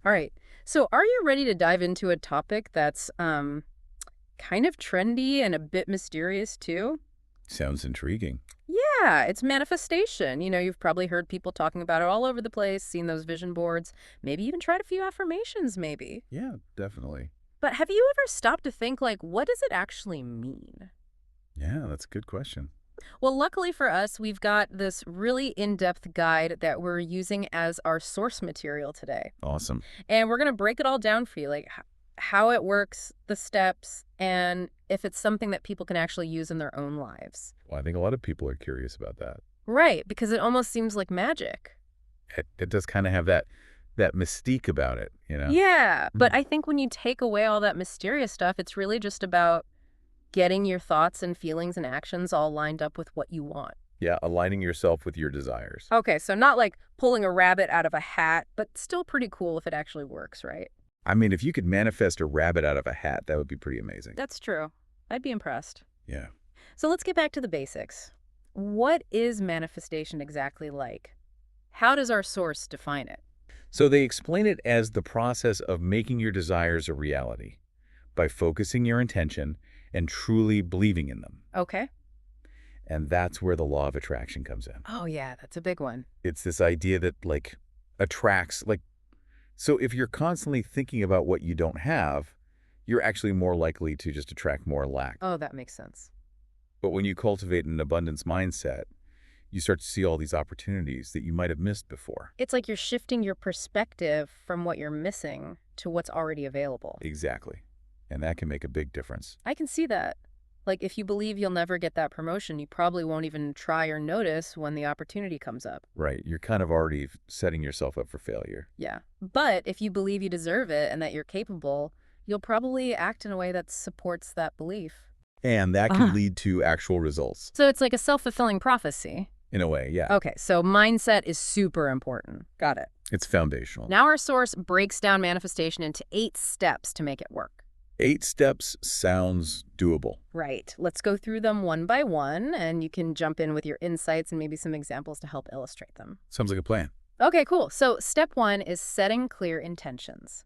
All right. So, are you ready to dive into a topic that's kind of trendy and a bit mysterious too? Sounds intriguing. Yeah, it's manifestation. You've probably heard people talking about it all over the place, seen those vision boards, maybe even tried a few affirmations, maybe. Yeah, definitely. But have you ever stopped to think, like, what does it actually mean? Yeah, that's a good question. Well, luckily for us, we've got this really in depth guide that we're using as our source material today. Awesome. And we're going to break it all down for you, like how it works, the steps, and if it's something that people can actually use in their own lives. Well, I think a lot of people are curious about that. Right, because it almost seems like magic. It does kind of have that mystique about it, you know? Yeah, but Mm. I think when you take away all that mysterious stuff, it's really just about getting your thoughts and feelings and actions all lined up with what you want. Yeah, aligning yourself with your desires. Okay, so not like pulling a rabbit out of a hat, but still pretty cool if it actually works, right? I mean, if you could manifest a rabbit out of a hat, that would be pretty amazing. That's true. I'd be impressed. Yeah. So let's get back to the basics. What is manifestation exactly like? How does our source define it? So they explain it as the process of making your desires a reality by focusing your intention and truly believing in them. Okay. And that's where the law of attraction comes in. Oh, yeah, that's a big one. It's this idea that attracts so if you're constantly thinking about what you don't have, you're actually more likely to just attract more lack. Oh, that makes sense. But when you cultivate an abundance mindset, you start to see all these opportunities that you might have missed before. It's like you're shifting your perspective from what you're missing to what's already available. Exactly. And that can make a big difference. I can see that. Like, if you believe you'll never get that promotion, you probably won't even try or notice when the opportunity comes up. Right. You're kind of already setting yourself up for failure. Yeah. But if you believe you deserve it and that you're capable, you'll probably act in a way that supports that belief. And that can lead to actual results. So it's like a self-fulfilling prophecy. In a way, yeah. Okay, so mindset is super important. Got it. It's foundational. Now our source breaks down manifestation into 8 steps to make it work. 8 steps sounds doable. Right. Let's go through them one by one, and you can jump in with your insights and maybe some examples to help illustrate them. Sounds like a plan. Okay, cool. So step 1 is setting clear intentions.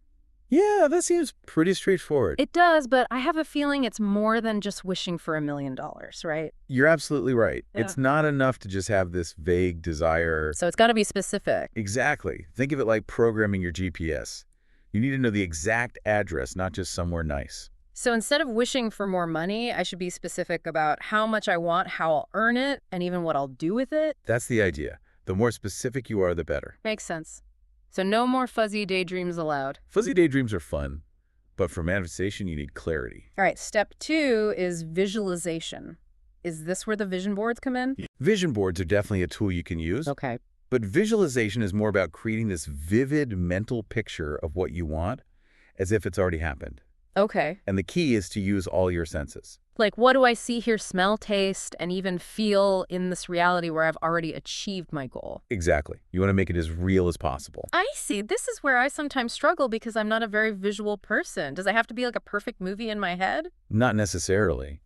Yeah, that seems pretty straightforward. It does, but I have a feeling it's more than just wishing for $1 million, right? You're absolutely right. Yeah. It's not enough to just have this vague desire. So it's got to be specific. Exactly. Think of it like programming your GPS. You need to know the exact address, not just somewhere nice. So instead of wishing for more money, I should be specific about how much I want, how I'll earn it, and even what I'll do with it. That's the idea. The more specific you are, the better. Makes sense. So no more fuzzy daydreams allowed. Fuzzy daydreams are fun, but for manifestation, you need clarity. All right, step 2 is visualization. Is this where the vision boards come in? Vision boards are definitely a tool you can use, Okay. but visualization is more about creating this vivid mental picture of what you want as if it's already happened. Okay. And the key is to use all your senses. Like, what do I see, hear, smell, taste, and even feel in this reality where I've already achieved my goal? Exactly. You want to make it as real as possible. I see. This is where I sometimes struggle because I'm not a very visual person. Does it have to be like a perfect movie in my head? Not necessarily.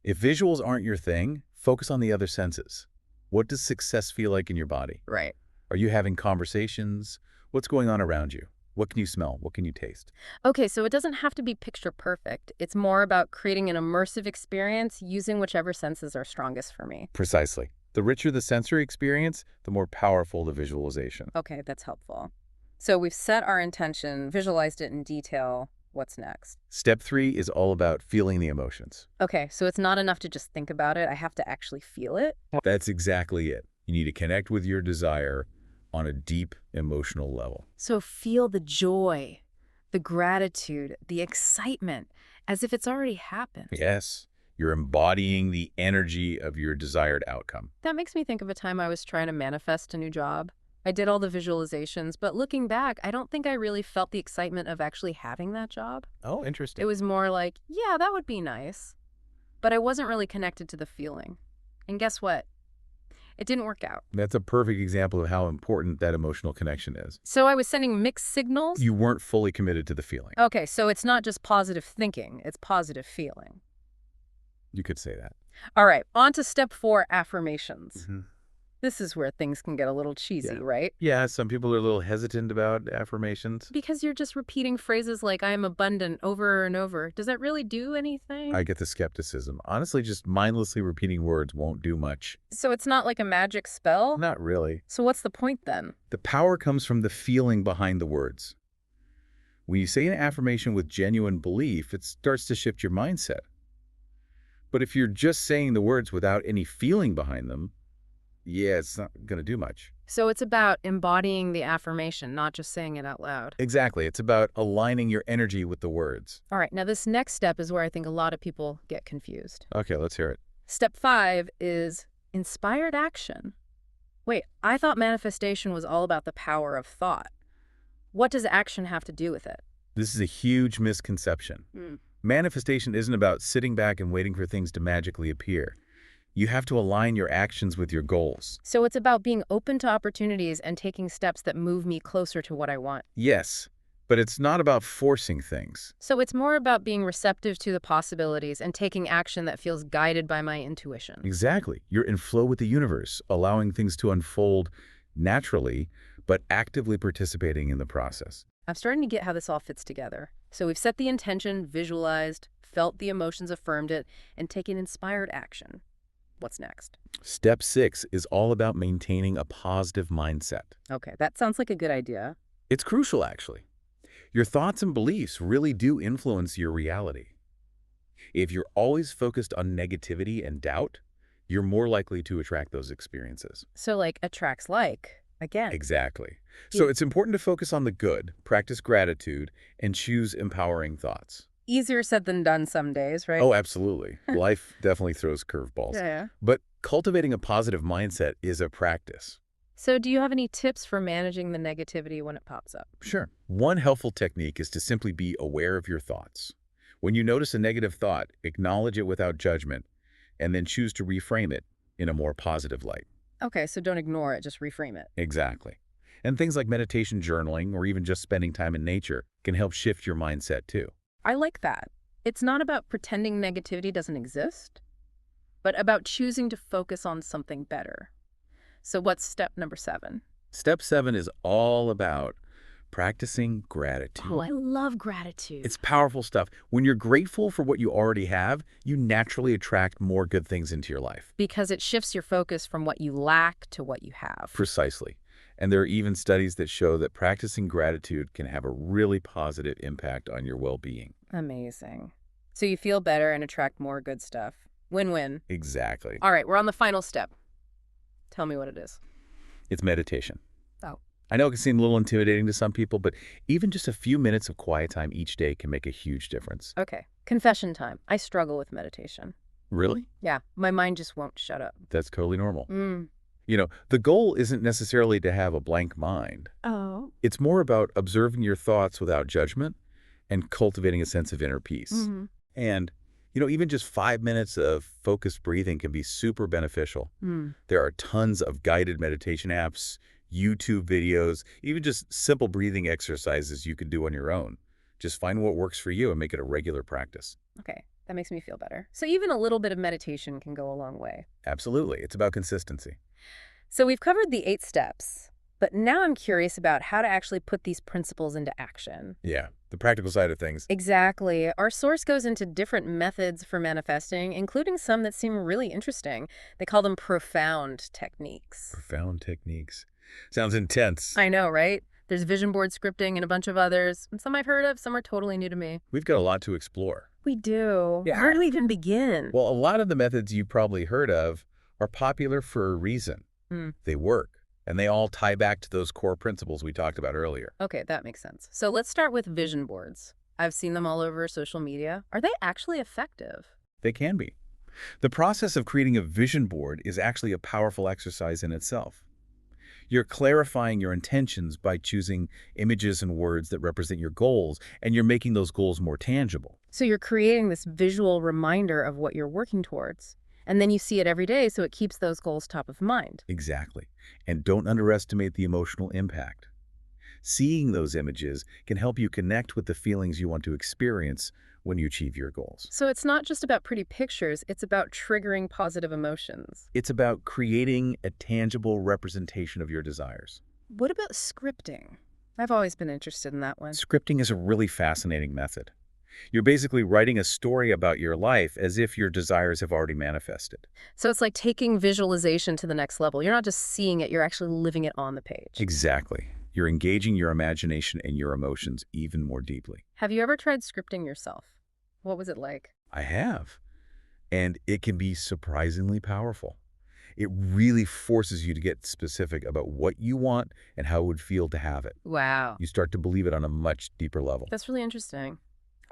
If visuals aren't your thing, focus on the other senses. What does success feel like in your body? Right. Are you having conversations? What's going on around you? What can you smell? What can you taste? Okay, so it doesn't have to be picture perfect. It's more about creating an immersive experience using whichever senses are strongest for me. Precisely. The richer the sensory experience, the more powerful the visualization. Okay, that's helpful. So we've set our intention, visualized it in detail. What's next? Step 3 is all about feeling the emotions. Okay, so it's not enough to just think about it. I have to actually feel it. That's exactly it. You need to connect with your desire on a deep emotional level. So feel the joy, the gratitude, the excitement, as if it's already happened. Yes, you're embodying the energy of your desired outcome. That makes me think of a time I was trying to manifest a new job. I did all the visualizations, but looking back, I don't think I really felt the excitement of actually having that job. Oh, It interesting. was more like, yeah, that would be nice. But I wasn't really connected to the feeling. And guess what? It didn't work out. That's a perfect example of how important that emotional connection is. So I was sending mixed signals? You weren't fully committed to the feeling. Okay, so it's not just positive thinking, it's positive feeling. You could say that. All right, on to step 4, affirmations. This is where things can get a little cheesy, Yeah. right? Yeah, some people are a little hesitant about affirmations. Because you're just repeating phrases like I am abundant over and over. Does that really do I anything? get the skepticism. Honestly, just mindlessly repeating words won't do much. So it's not like a magic spell? Not really. So what's the point then? The power comes from the feeling behind the words. When you say an affirmation with genuine belief, it starts to shift your mindset. But if you're just saying the words without any feeling behind them, yeah, it's not going to do much. So it's about embodying the affirmation, not just saying it out loud. Exactly. It's about aligning your energy with the words. All right, now this next step is where I think a lot of people get confused. Okay, let's hear it. Step 5 is inspired action. Wait, I thought manifestation was all about the power of thought. What does action have to do with it? This is a huge misconception. Manifestation isn't about sitting back and waiting for things to magically appear. You have to align your actions with your goals. So it's about being open to opportunities and taking steps that move me closer to what I want. Yes, but it's not about forcing things. So it's more about being receptive to the possibilities and taking action that feels guided by my intuition. Exactly. You're in flow with the universe, allowing things to unfold naturally, but actively participating in the process. I'm starting to get how this all fits together. So we've set the intention, visualized, felt the emotions, affirmed it, and taken inspired action. What's next? Step 6 is all about maintaining a positive mindset. Okay, that sounds like a good idea. It's crucial, actually. Your thoughts and beliefs really do influence your reality. If you're always focused on negativity and doubt, you're more likely to attract those experiences. So like attracts like, again. Exactly. So Yeah. it's important to focus on the good, practice gratitude, and choose empowering thoughts. Easier said than done some days, right? Oh, absolutely. Life definitely throws curveballs. Yeah. But cultivating a positive mindset is a practice. So do you have any tips for managing the negativity when it pops up? Sure. One helpful technique is to simply be aware of your thoughts. When you notice a negative thought, acknowledge it without judgment, and then choose to reframe it in a more positive light. Okay, so don't ignore it, just reframe it. Exactly. And things like meditation, journaling, or even just spending time in nature can help shift your mindset too. I like that. It's not about pretending negativity doesn't exist, but about choosing to focus on something better. So what's step number 7? Step 7 is all about practicing gratitude. Oh, I love gratitude. It's powerful stuff. When you're grateful for what you already have, you naturally attract more good things into your life. because it shifts your focus from what you lack to what you have. Precisely. And there are even studies that show that practicing gratitude can have a really positive impact on your well-being. Amazing. So you feel better and attract more good stuff. Win-win. Exactly. All right, we're on the final step. Tell me what it is. It's meditation. Oh. I know it can seem a little intimidating to some people, but even just a few minutes of quiet time each day can make a huge difference. Okay, confession time. I struggle with meditation. Really? Yeah, my mind just won't shut up. That's totally normal. Mm. You know, the goal isn't necessarily to have a blank mind. Oh. It's more about observing your thoughts without judgment and cultivating a sense of inner peace. Mm-hmm. And, even just 5 minutes of focused breathing can be super beneficial. Mm. There are tons of guided meditation apps, YouTube videos, even just simple breathing exercises you can do on your own. Just find what works for you and make it a regular practice. Okay, that makes me feel better. So even a little bit of meditation can go a long way. Absolutely. It's about consistency. So we've covered the 8 steps, but now I'm curious about how to actually put these principles into action. Yeah, the practical side of things. Exactly. Our source goes into different methods for manifesting, including some that seem really interesting. They call them profound techniques. Profound techniques. Sounds intense. I know, right? There's vision board scripting and a bunch of others. And some I've heard of, some are totally new to me. We've got a lot to explore. We do. Yeah. Where do we even begin? Well, a lot of the methods you've probably heard of are popular for a reason. Hmm. They work, and they all tie back to those core principles we talked about earlier. Okay, that makes sense. So let's start with vision boards. I've seen them all over social media. Are they actually effective? They can be. The process of creating a vision board is actually a powerful exercise in itself. You're clarifying your intentions by choosing images and words that represent your goals, and you're making those goals more tangible. So you're creating this visual reminder of what you're working towards. And then you see it every day, so it keeps those goals top of mind. Exactly. And don't underestimate the emotional impact. Seeing those images can help you connect with the feelings you want to experience when you achieve your goals. So it's not just about pretty pictures, it's about triggering positive emotions. It's about creating a tangible representation of your desires. What about scripting? I've always been interested in that one. Scripting is a really fascinating method. You're basically writing a story about your life as if your desires have already manifested. So it's like taking visualization to the next level. You're not just seeing it, you're actually living it on the page. Exactly. You're engaging your imagination and your emotions even more deeply. Have you ever tried scripting yourself? What was it like? I have. And it can be surprisingly powerful. It really forces you to get specific about what you want and how it would feel to have it. Wow. You start to believe it on a much deeper level. That's really interesting.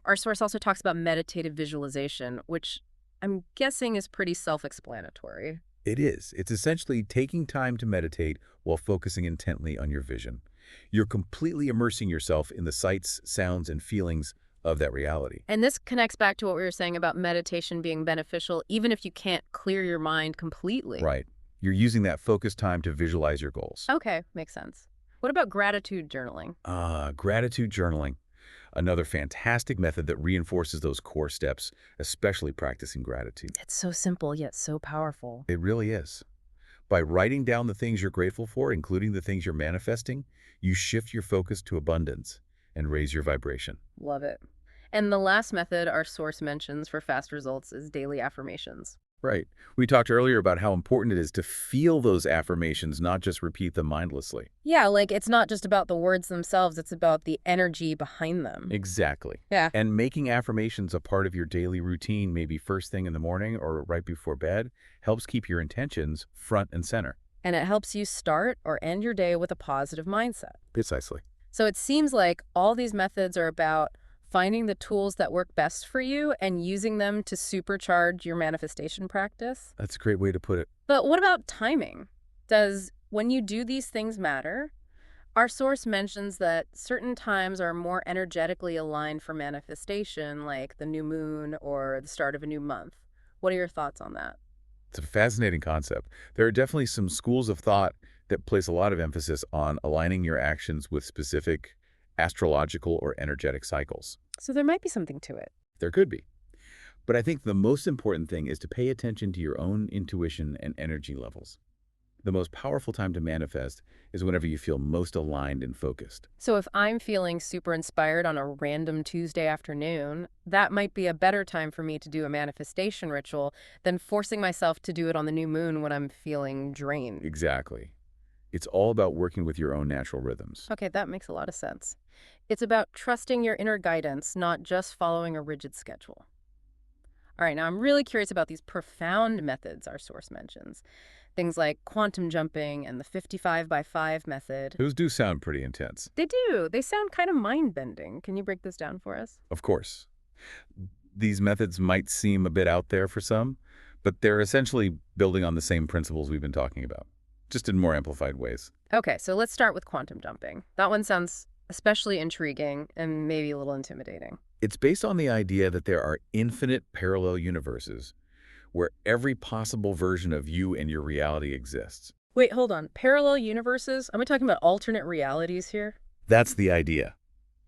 Our source also talks about meditative visualization, which I'm guessing is pretty self-explanatory. It is. It's essentially taking time to meditate while focusing intently on your vision. You're completely immersing yourself in the sights, sounds, and feelings of that reality. And this connects back to what we were saying about meditation being beneficial, even if you can't clear your mind completely. Right. You're using that focused time to visualize your goals. Okay, makes sense. What about gratitude journaling? Gratitude journaling. Another fantastic method that reinforces those core steps, especially practicing gratitude. It's so simple, yet so powerful. It really is. By writing down the things you're grateful for, including the things you're manifesting, you shift your focus to abundance and raise your vibration. Love it. And the last method our source mentions for fast results is daily affirmations. Right. We talked earlier about how important it is to feel those affirmations, not just repeat them mindlessly. Yeah, like it's not just about the words themselves, it's about the energy behind them. Exactly. Yeah. And making affirmations a part of your daily routine, maybe first thing in the morning or right before bed, helps keep your intentions front and center. And it helps you start or end your day with a positive mindset. Precisely. So it seems like all these methods are about finding the tools that work best for you and using them to supercharge your manifestation practice. That's a great way to put it. But what about timing? Does when you do these things matter? Our source mentions that certain times are more energetically aligned for manifestation, like the new moon or the start of a new month. What are your thoughts on that? It's a fascinating concept. There are definitely some schools of thought that place a lot of emphasis on aligning your actions with specific astrological or energetic cycles. So there might be something to it. There could be. But I think the most important thing is to pay attention to your own intuition and energy levels. The most powerful time to manifest is whenever you feel most aligned and focused. So if I'm feeling super inspired on a random Tuesday afternoon, that might be a better time for me to do a manifestation ritual than forcing myself to do it on the new moon when I'm feeling drained. Exactly. It's all about working with your own natural rhythms. Okay, that makes a lot of sense. It's about trusting your inner guidance, not just following a rigid schedule. All right, now I'm really curious about these profound methods our source mentions. Things like quantum jumping and the 55 by 5 method. Those do sound pretty intense. They do. They sound kind of mind-bending. Can you break this down for us? Of course. These methods might seem a bit out there for some, but they're essentially building on the same principles we've been talking about, just in more amplified ways. Okay, so let's start with quantum jumping. That one sounds especially intriguing and maybe a little intimidating. It's based on the idea that there are infinite parallel universes where every possible version of you and your reality exists. Wait, hold on. Parallel universes? Am I talking about alternate realities here? That's the idea.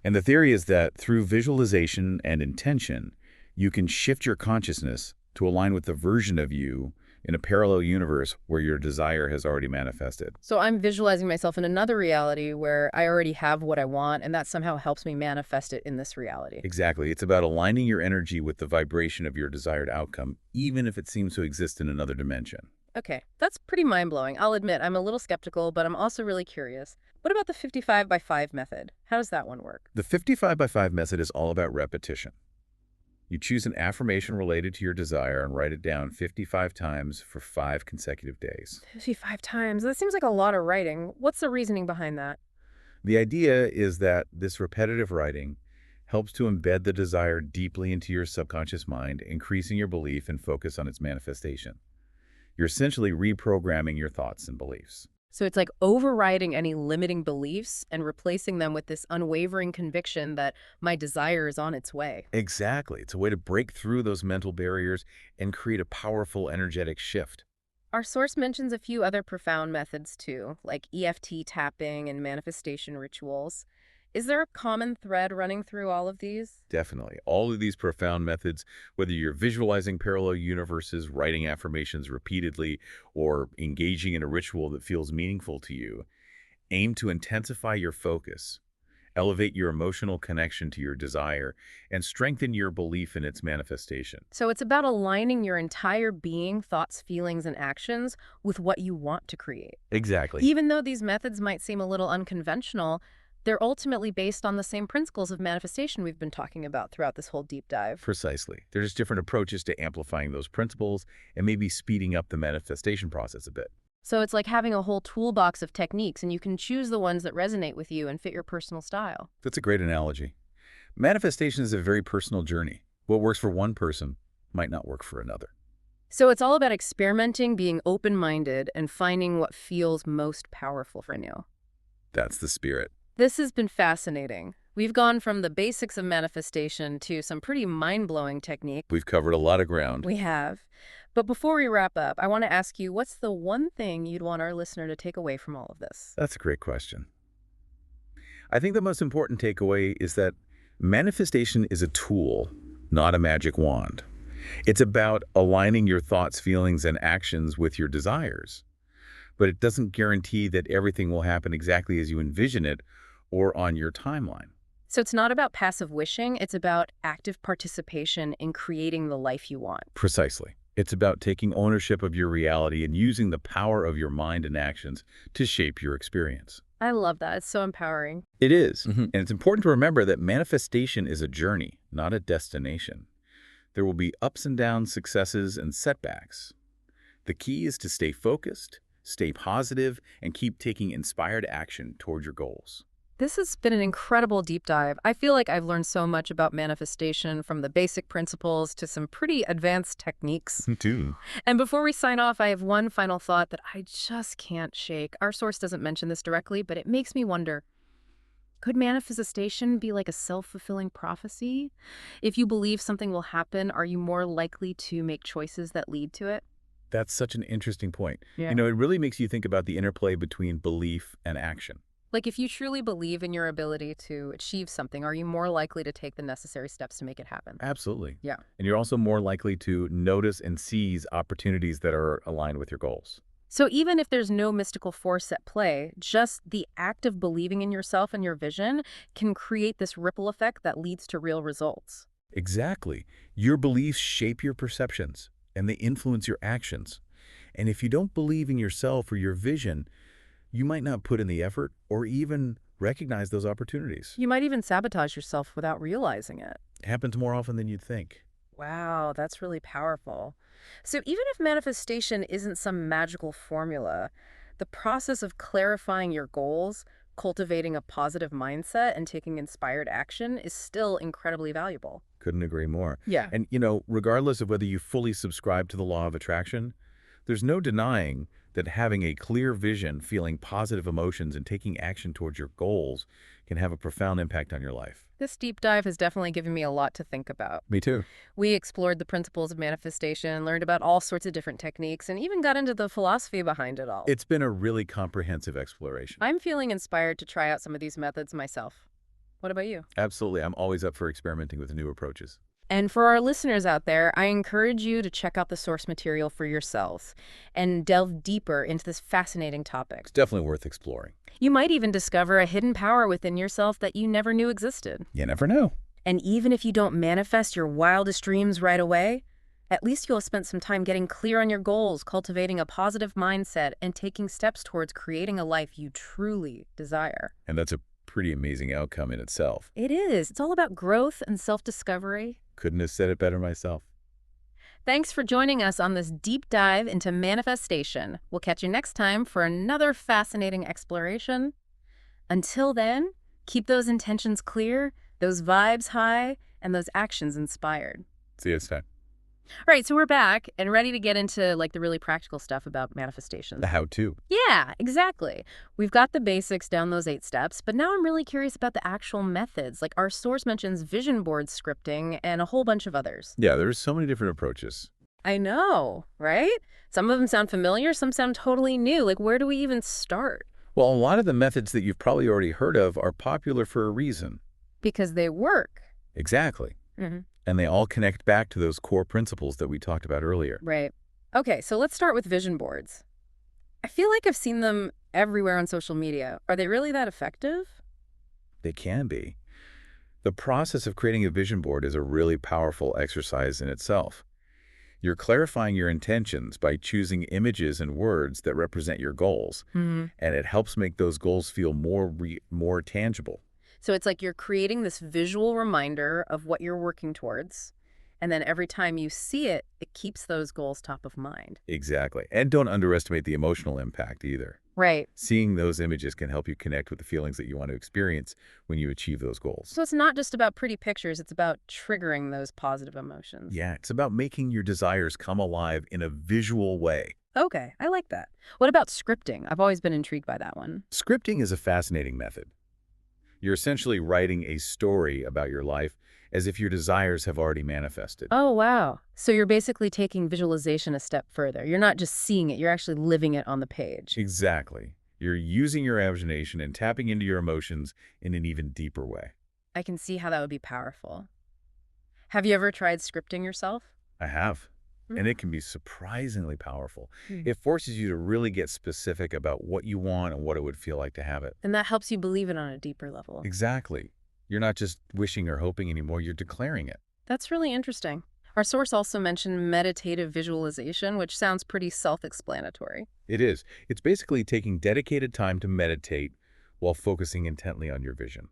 And the theory is that through visualization and intention, you can shift your consciousness to align with the version of you in a parallel universe where your desire has already manifested. So I'm visualizing myself in another reality where I already have what I want, and that somehow helps me manifest it in this reality. Exactly. It's about aligning your energy with the vibration of your desired outcome, even if it seems to exist in another dimension. Okay, that's pretty mind-blowing. I'll admit I'm a little skeptical, but I'm also really curious. What about the 55 by 5 method? How does that one work? The 55 by 5 method is all about repetition. You choose an affirmation related to your desire and write it down 55 times for 5 consecutive days. 55 times? That seems like a lot of writing. What's the reasoning behind that? The idea is that this repetitive writing helps to embed the desire deeply into your subconscious mind, increasing your belief and focus on its manifestation. You're essentially reprogramming your thoughts and beliefs. So it's like overriding any limiting beliefs and replacing them with this unwavering conviction that my desire is on its way. Exactly. It's a way to break through those mental barriers and create a powerful energetic shift. Our source mentions a few other profound methods too, like EFT tapping and manifestation rituals. Is there a common thread running through all of these? Definitely. All of these profound methods, whether you're visualizing parallel universes, writing affirmations repeatedly, or engaging in a ritual that feels meaningful to you, aim to intensify your focus, elevate your emotional connection to your desire, and strengthen your belief in its manifestation. So it's about aligning your entire being, thoughts, feelings, and actions with what you want to create. Exactly. Even though these methods might seem a little unconventional, they're ultimately based on the same principles of manifestation we've been talking about throughout this whole deep dive. Precisely. There's different approaches to amplifying those principles and maybe speeding up the manifestation process a bit. So it's like having a whole toolbox of techniques, and you can choose the ones that resonate with you and fit your personal style. That's a great analogy. Manifestation is a very personal journey. What works for one person might not work for another. So it's all about experimenting, being open-minded, and finding what feels most powerful for you. That's the spirit. This has been fascinating. We've gone from the basics of manifestation to some pretty mind-blowing technique. We've covered a lot of ground. We have. But before we wrap up, I want to ask you, what's the one thing you'd want our listener to take away from all of this? That's a great question. I think the most important takeaway is that manifestation is a tool, not a magic wand. It's about aligning your thoughts, feelings, and actions with your desires. But it doesn't guarantee that everything will happen exactly as you envision it or on your timeline. So it's not about passive wishing, it's about active participation in creating the life you want. Precisely. It's about taking ownership of your reality and using the power of your mind and actions to shape your experience. I love that. It's so empowering. It is. And it's important to remember that manifestation is a journey, not a destination. There will be ups and downs, successes, and setbacks. The key is to stay focused, stay positive, and keep taking inspired action toward your goals. This has been an incredible deep dive. I feel like I've learned so much about manifestation, from the basic principles to some pretty advanced techniques. Too. And before we sign off, I have one final thought that I just can't shake. Our source doesn't mention this directly, but it makes me wonder, could manifestation be like a self-fulfilling prophecy? If you believe something will happen, are you more likely to make choices that lead to it? That's such an interesting point. Yeah. It really makes you think about the interplay between belief and action. Like, if you truly believe in your ability to achieve something, are you more likely to take the necessary steps to make it happen? Absolutely. Yeah. And you're also more likely to notice and seize opportunities that are aligned with your goals. So even if there's no mystical force at play, just the act of believing in yourself and your vision can create this ripple effect that leads to real results. Exactly. Your beliefs shape your perceptions, and they influence your actions. And if you don't believe in yourself or your vision, you might not put in the effort or even recognize those opportunities. You might even sabotage yourself without realizing it. It happens more often than you'd think. Wow, that's really powerful. So even if manifestation isn't some magical formula, the process of clarifying your goals, cultivating a positive mindset, and taking inspired action is still incredibly valuable. Couldn't agree more. Yeah. And, regardless of whether you fully subscribe to the law of attraction, there's no denying that having a clear vision, feeling positive emotions, and taking action towards your goals can have a profound impact on your life. This deep dive has definitely given me a lot to think about. Me too. We explored the principles of manifestation, learned about all sorts of different techniques, and even got into the philosophy behind it all. It's been a really comprehensive exploration. I'm feeling inspired to try out some of these methods myself. What about you? Absolutely. I'm always up for experimenting with new approaches. And for our listeners out there, I encourage you to check out the source material for yourselves and delve deeper into this fascinating topic. It's definitely worth exploring. You might even discover a hidden power within yourself that you never knew existed. You never know. And even if you don't manifest your wildest dreams right away, at least you'll have spent some time getting clear on your goals, cultivating a positive mindset, and taking steps towards creating a life you truly desire. And that's a pretty amazing outcome in itself. It is. It's all about growth and self-discovery. Couldn't have said it better myself. Thanks for joining us on this deep dive into manifestation. We'll catch you next time for another fascinating exploration. Until then, keep those intentions clear, those vibes high, and those actions inspired. See you next time. All right, so we're back and ready to get into the really practical stuff about manifestations. The how-to. Yeah, exactly. We've got the basics down those 8 steps, but now I'm really curious about the actual methods. Like, our source mentions vision board scripting and a whole bunch of others. Yeah, there's so many different approaches. I know, right? Some of them sound familiar, some sound totally new. Like, where do we even start? Well, a lot of the methods that you've probably already heard of are popular for a reason. Because they work. Exactly. Hmm. And they all connect back to those core principles that we talked about earlier. Right. Okay, so let's start with vision boards. I feel like I've seen them everywhere on social media. Are they really that effective? They can be. The process of creating a vision board is a really powerful exercise in itself. You're clarifying your intentions by choosing images and words that represent your goals, Hmm. and it helps make those goals feel more tangible. So it's like you're creating this visual reminder of what you're working towards. And then every time you see it, it keeps those goals top of mind. Exactly. And don't underestimate the emotional impact either. Right. Seeing those images can help you connect with the feelings that you want to experience when you achieve those goals. So it's not just about pretty pictures, it's about triggering those positive emotions. Yeah, it's about making your desires come alive in a visual way. Okay, I like that. What about scripting? I've always been intrigued by that one. Scripting is a fascinating method. You're essentially writing a story about your life as if your desires have already manifested. Oh, wow. So you're basically taking visualization a step further. You're not just seeing it, you're actually living it on the page. Exactly. You're using your imagination and tapping into your emotions in an even deeper way. I can see how that would be powerful. Have you ever tried scripting yourself? I have. Mm. And it can be surprisingly powerful. Hmm. It forces you to really get specific about what you want and what it would feel like to have it. And that helps you believe it on a deeper level. Exactly. You're not just wishing or hoping anymore, you're declaring it. That's really interesting. Our source also mentioned meditative visualization, which sounds pretty self-explanatory. It is. It's basically taking dedicated time to meditate while focusing intently on your vision.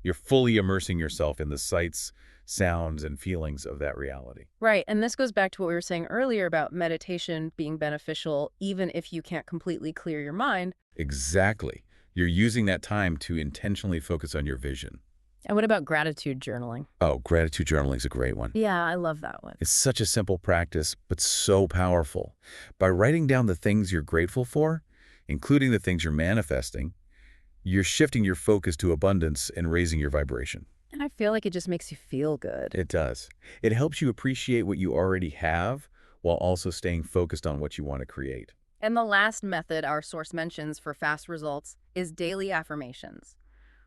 You're fully immersing yourself in the sights, sounds, and feelings of that reality. Right, and this goes back to what we were saying earlier about meditation being beneficial even if you can't completely clear your mind. Exactly. You're using that time to intentionally focus on your vision. And what about gratitude journaling? Oh, gratitude journaling is a great one. Yeah, I love that one. It's such a simple practice, but so powerful. By writing down the things you're grateful for, including the things you're manifesting, you're shifting your focus to abundance and raising your vibration. And I feel like it just makes you feel good. It does. It helps you appreciate what you already have while also staying focused on what you want to create. And the last method our source mentions for fast results is daily affirmations.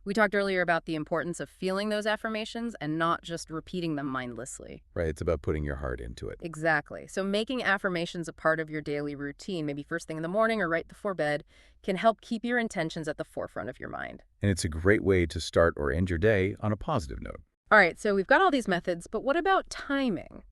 We talked earlier about the importance of feeling those affirmations and not just repeating them mindlessly. Right? It's about putting your heart into it. Exactly. So making affirmations a part of your daily routine, maybe first thing in the morning or right before bed, can help keep your intentions at the forefront of your mind. And it's a great way to start or end your day on a positive note. All right, so we've got all these methods, but what about timing?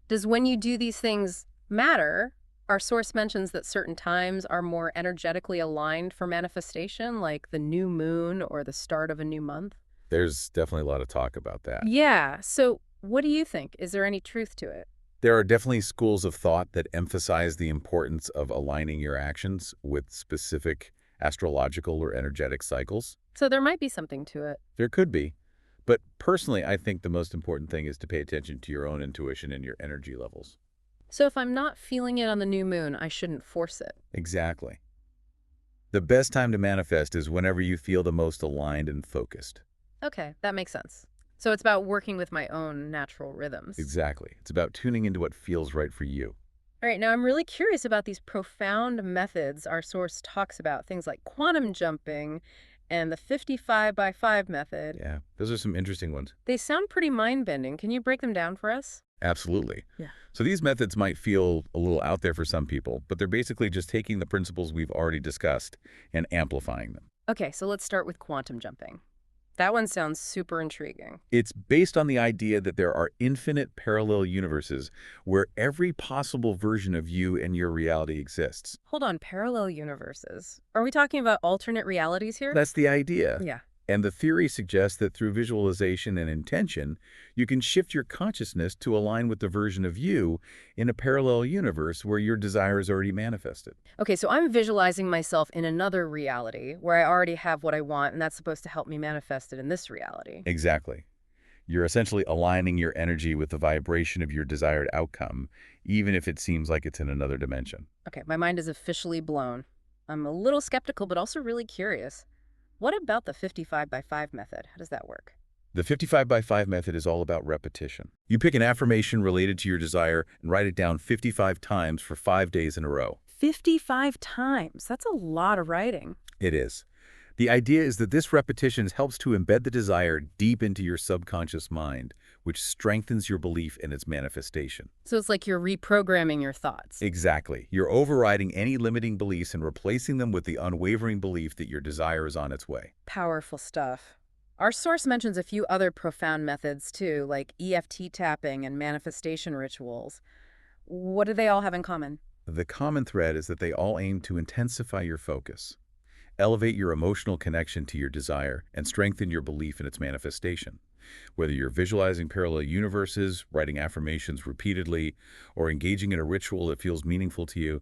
Does when you do these things matter? Our source mentions that certain times are more energetically aligned for manifestation, like the new moon or the start of a new month. There's definitely a lot of talk about that. Yeah, so what do you think? Is there any truth to it? There are definitely schools of thought that emphasize the importance of aligning your actions with specific astrological or energetic cycles. So there might be something to it. There could be. But personally, I think the most important thing is to pay attention to your own intuition and your energy levels. So if I'm not feeling it on the new moon, I shouldn't force it. Exactly. The best time to manifest is whenever you feel the most aligned and focused. Okay, that makes sense. So it's about working with my own natural rhythms. Exactly. It's about tuning into what feels right for you. All right, now I'm really curious about these profound methods our source talks about, things like quantum jumping and the 55 by 5 method. Yeah, those are some interesting ones. They sound pretty mind-bending. Can you break them down for us? Absolutely. Yeah. So these methods might feel a little out there for some people, but they're basically just taking the principles we've already discussed and amplifying them. Okay, so let's start with quantum jumping. That one sounds super intriguing. It's based on the idea that there are infinite parallel universes where every possible version of you and your reality exists. Hold on, parallel universes. Are we talking about alternate realities here? That's the idea. Yeah. And the theory suggests that through visualization and intention, you can shift your consciousness to align with the version of you in a parallel universe where your desire is already manifested. Okay, so I'm visualizing myself in another reality where I already have what I want, and that's supposed to help me manifest it in this reality. Exactly. You're essentially aligning your energy with the vibration of your desired outcome, even if it seems like it's in another dimension. Okay, my mind is officially blown. I'm a little skeptical, but also really curious. What about the 55 by 5 method? How does that work? The 55 by 5 method is all about repetition. You pick an affirmation related to your desire and write it down 55 times for 5 days in a row. 55 times. That's a lot of writing. It is. The idea is that this repetition helps to embed the desire deep into your subconscious mind, which strengthens your belief in its manifestation. So it's like you're reprogramming your thoughts. Exactly. You're overriding any limiting beliefs and replacing them with the unwavering belief that your desire is on its way. Powerful stuff. Our source mentions a few other profound methods too, like EFT tapping and manifestation rituals. What do they all have in common? The common thread is that they all aim to intensify your focus, elevate your emotional connection to your desire, and strengthen your belief in its manifestation. Whether you're visualizing parallel universes, writing affirmations repeatedly, or engaging in a ritual that feels meaningful to you,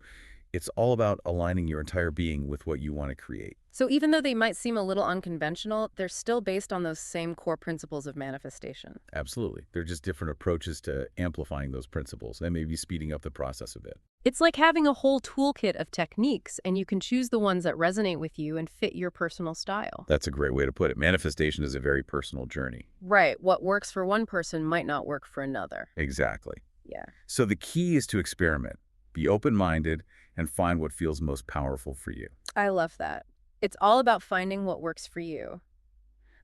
it's all about aligning your entire being with what you want to create. So even though they might seem a little unconventional, they're still based on those same core principles of manifestation. Absolutely. They're just different approaches to amplifying those principles and maybe speeding up the process a bit. It's like having a whole toolkit of techniques, and you can choose the ones that resonate with you and fit your personal style. That's a great way to put it. Manifestation is a very personal journey. Right. What works for one person might not work for another. Exactly. Yeah. So the key is to experiment, be open-minded, and find what feels most powerful for you. I love that. It's all about finding what works for you.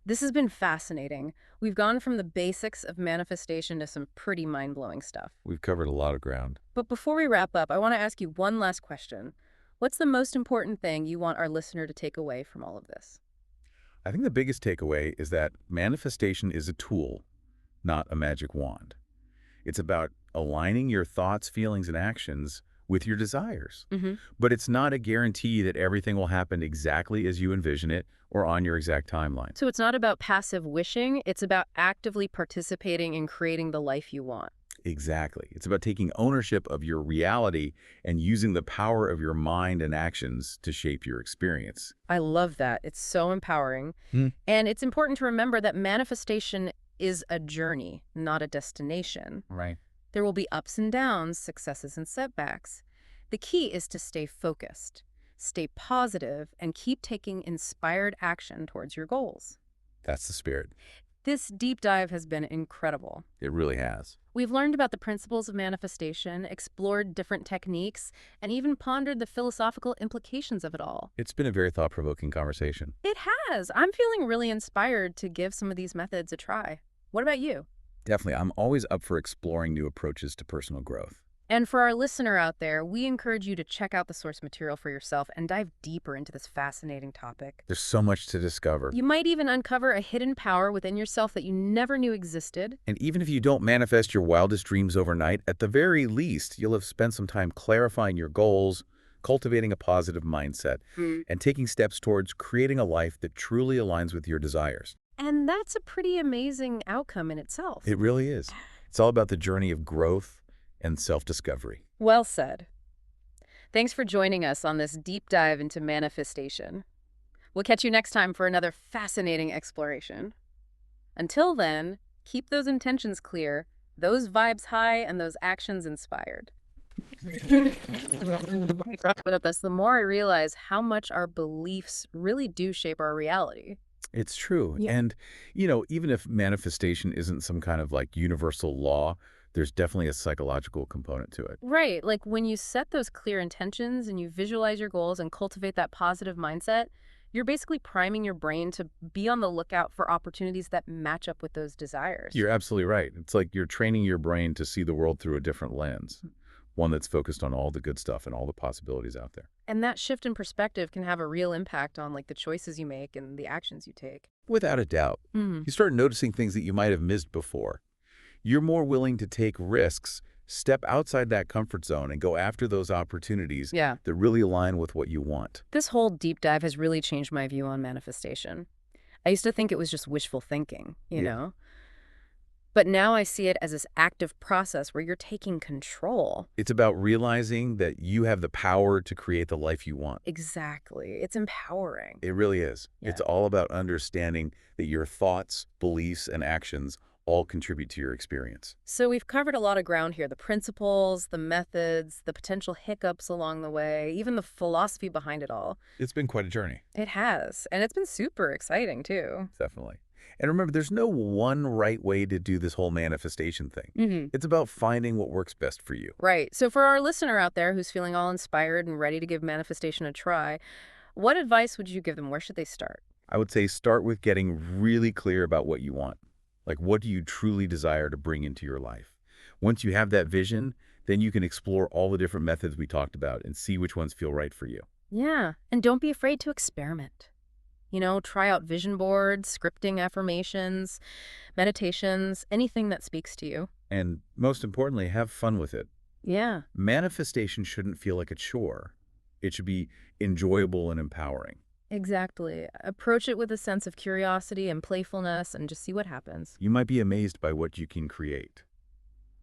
This has been fascinating. We've gone from the basics of manifestation to some pretty mind-blowing stuff. We've covered a lot of ground. But before we wrap up, I want to ask you one last question. What's the most important thing you want our listener to take away from all of this? I think the biggest takeaway is that manifestation is a tool, not a magic wand. It's about aligning your thoughts, feelings, and actions with your desires. Mm-hmm. But it's not a guarantee that everything will happen exactly as you envision it or on your exact timeline. So it's not about passive wishing, it's about actively participating in creating the life you want. Exactly. It's about taking ownership of your reality and using the power of your mind and actions to shape your experience. I love that. It's so empowering. Hmm. And it's important to remember that manifestation is a journey, not a destination. Right. There will be ups and downs, successes and setbacks. The key is to stay focused, stay positive, and keep taking inspired action towards your goals. That's the spirit. This deep dive has been incredible. It really has. We've learned about the principles of manifestation, explored different techniques, and even pondered the philosophical implications of it all. It's been a very thought-provoking conversation. It has. I'm feeling really inspired to give some of these methods a try. What about you? Definitely. I'm always up for exploring new approaches to personal growth. And for our listener out there, we encourage you to check out the source material for yourself and dive deeper into this fascinating topic. There's so much to discover. You might even uncover a hidden power within yourself that you never knew existed. And even if you don't manifest your wildest dreams overnight, at the very least, you'll have spent some time clarifying your goals, cultivating a positive mindset, and taking steps towards creating a life that truly aligns with your desires. And that's a pretty amazing outcome in itself. It really is. It's all about the journey of growth and self-discovery. Well said. Thanks for joining us on this deep dive into manifestation. We'll catch you next time for another fascinating exploration. Until then, keep those intentions clear, those vibes high, and those actions inspired. But the more I realize how much our beliefs really do shape our reality. It's true. Yeah. And, even if manifestation isn't some kind of like universal law, there's definitely a psychological component to it. Right, like when you set those clear intentions and you visualize your goals and cultivate that positive mindset, you're basically priming your brain to be on the lookout for opportunities that match up with those desires. You're absolutely right. It's like you're training your brain to see the world through a different lens, one that's focused on all the good stuff and all the possibilities out there. And that shift in perspective can have a real impact on like the choices you make and the actions you take. Without a doubt. You start noticing things that you might have missed before. You're more willing to take risks, step outside that comfort zone, and go after those opportunities Yeah. that really align with what you want. This whole deep dive has really changed my view on manifestation. I used to think it was just wishful thinking, you Yeah. know? But now I see it as this active process where you're taking control. It's about realizing that you have the power to create the life you want. Exactly. It's empowering. It really is. Yeah. It's all about understanding that your thoughts, beliefs, and actions all contribute to your experience. So we've covered a lot of ground here, the principles, the methods, the potential hiccups along the way, even the philosophy behind it all. It's been quite a journey, It has. And it's been super exciting, too. definitely. And remember, there's no one right way to do this whole manifestation thing. Hmm. It's about finding what works best for you. Right. So for our listener out there who's feeling all inspired and ready to give manifestation a try, what advice would you give them? Where should they start? I would say start with getting really clear about what you want. Like, what do you truly desire to bring into your life? Once you have that vision, then you can explore all the different methods we talked about and see which ones feel right for you. Yeah. And don't be afraid to experiment. Try out vision boards, scripting affirmations, meditations, anything that speaks to you. And most importantly, have fun with it. Yeah, Manifestation shouldn't feel like a chore. It should be enjoyable and empowering. exactly. Approach it with a sense of curiosity and playfulness and just see what happens. You might be amazed by what you can create.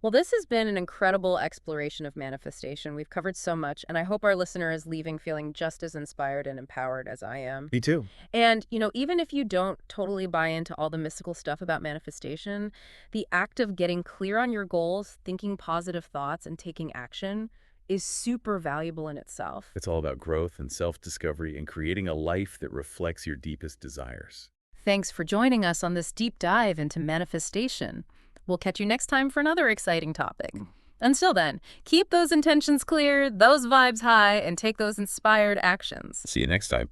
Well, this has been an incredible exploration of manifestation. We've covered so much, and I hope our listener is leaving feeling just as inspired and empowered as I am. Me too. And, even if you don't totally buy into all the mystical stuff about manifestation, the act of getting clear on your goals, thinking positive thoughts, and taking action is super valuable in itself. It's all about growth and self-discovery and creating a life that reflects your deepest desires. Thanks for joining us on this deep dive into manifestation. We'll catch you next time for another exciting topic. Until then, keep those intentions clear, those vibes high, and take those inspired actions. See you next time.